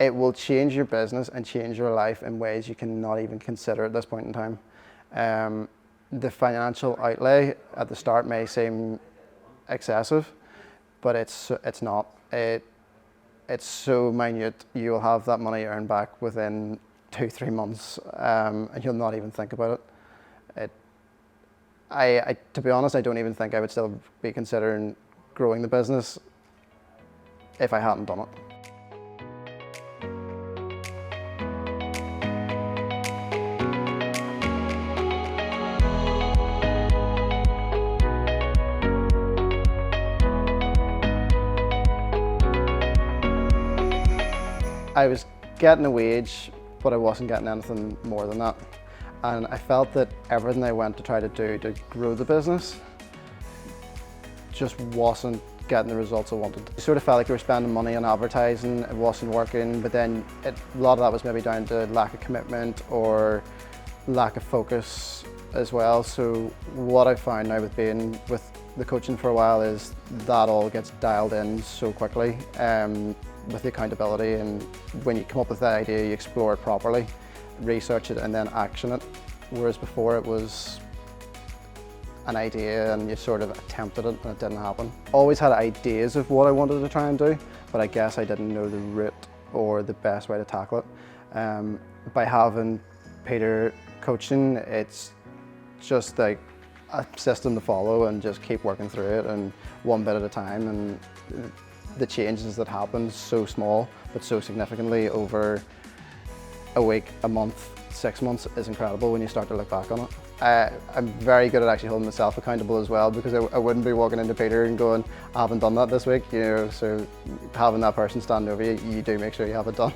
it will change your business and change your life in ways you cannot even consider at this point in time. The financial outlay at the start may seem excessive, but it's not. It's so minute. You'll have that money earned back within 2-3 months, and you'll not even think about it. To be honest, I don't even think I would still be considering growing the business if I hadn't done it. I was getting a wage, but I wasn't getting anything more than that. And I felt that everything I went to try to do to grow the business just wasn't getting the results I wanted. I sort of felt like we were spending money on advertising, it wasn't working, but then a lot of that was maybe down to lack of commitment or lack of focus as well. So what I found now with being with the coaching for a while is that all gets dialed in so quickly. With the accountability, and when you come up with that idea, you explore it properly, research it, and then action it. Whereas before it was an idea and you sort of attempted it and it didn't happen. Always had ideas of what I wanted to try and do, but I guess I didn't know the route or the best way to tackle it. By having Peter coaching, it's just like a system to follow and just keep working through it and one bit at a time. And the changes that happen so small but so significantly over a week, a month, 6 months is incredible when you start to look back on it. I'm very good at actually holding myself accountable as well, because I wouldn't be walking into Peter and going, I haven't done that this week, you know, so having that person stand over you, you do make sure you have it done.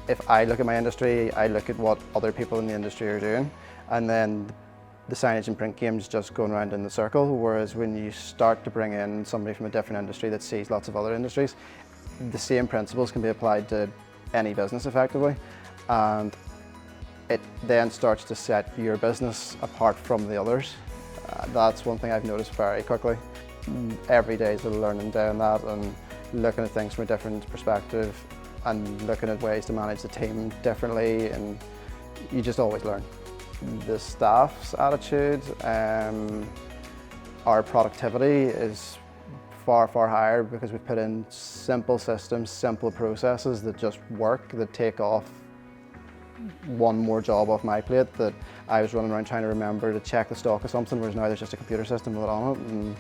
If I look at my industry, I look at what other people in the industry are doing, and then the signage and print game's just going around in the circle, whereas when you start to bring in somebody from a different industry that sees lots of other industries, the same principles can be applied to any business effectively, and it then starts to set your business apart from the others. That's one thing I've noticed very quickly. Every day is a learning day on that, and looking at things from a different perspective and looking at ways to manage the team differently, and you just always learn. The staff's attitude, our productivity is far, far higher because we've put in simple systems, simple processes that just work, that take off one more job off my plate that I was running around trying to remember to check the stock of something, whereas now there's just a computer system with it on it and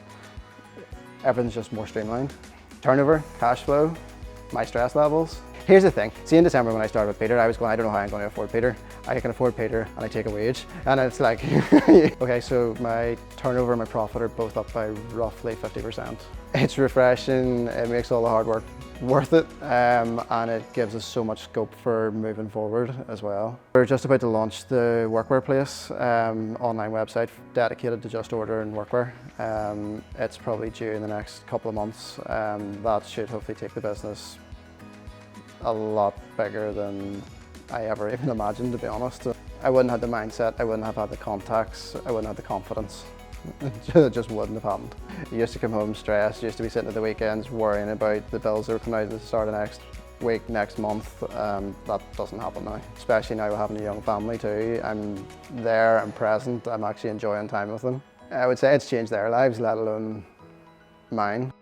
everything's just more streamlined. Turnover, cash flow, my stress levels. Here's the thing, see in December when I started with Peter, I was going, I don't know how I'm going to afford Peter. I can afford Peter and I take a wage. And it's like, okay, so my turnover and my profit are both up by roughly 50%. It's refreshing, it makes all the hard work worth it, and it gives us so much scope for moving forward as well. We're just about to launch the Workwear Place online website dedicated to just order and workwear. It's probably due in the next couple of months. That should hopefully take the business a lot bigger than I ever even imagined, to be honest. I wouldn't have the mindset, I wouldn't have had the contacts, I wouldn't have the confidence. It just wouldn't have happened. You used to come home stressed, you used to be sitting at the weekends worrying about the bills that were coming out at the start of next week, next month. That doesn't happen now. Especially now we're having a young family too. I'm there, I'm present, I'm actually enjoying time with them. I would say it's changed their lives, let alone mine.